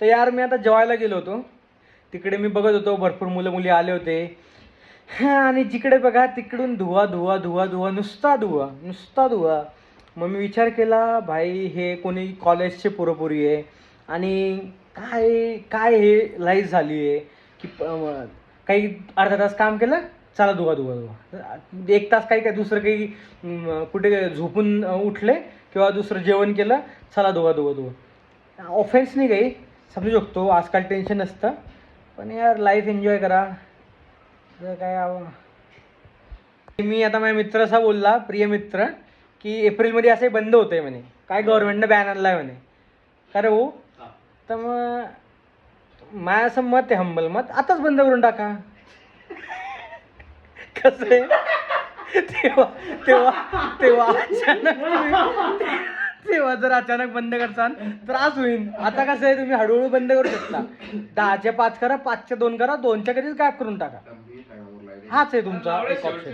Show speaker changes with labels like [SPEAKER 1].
[SPEAKER 1] तर यार मी आता जेवायला गेलो होतो, तिकडे मी बघत होतो भरपूर मुलं मुली आले होते. आणि जिकडे बघा तिकडून धुवा धुवा धुवा धुवा नुसता धुवा नुसता धुवा. मग मी विचार केला भाई हे कोणी कॉलेजचे पोरंपोरी आहे आणि काय काय हे लाईफ झाली आहे की काही अर्धा तास काम केलं चला धुवा धुवा धुवा, 1 तास काही काय दुसरं काही कुठे झोपून उठले किंवा दुसरं जेवण केलं चला धुवा धुवा धुवा. ऑफेन्स नाही काही, समजू शकतो आजकाल टेन्शन नसतं, पण यार लाईफ एन्जॉय करा. काय मी आता माझ्या मित्र असा बोलला, प्रिय मित्र, की एप्रिलमध्ये असे बंद होते म्हणे, काय गव्हर्नमेंटनं बॅन आणलाय म्हणे. का रे हो? तर मग माझं असं मत आहे, हंबल मत, आताच बंद करून टाका. कसं आहे तेव्हा तेव्हा तेव्हा अचानक तेव्हा जर अचानक बंद करसान त्रास होईल. आता कसं आहे तुम्ही हळूहळू बंद करू शकता. 10चे 5 करा, 5चे 2 करा, 2च्या कधीच गॅप करून टाका. हाच आहे तुमचा एक ऑप्शन.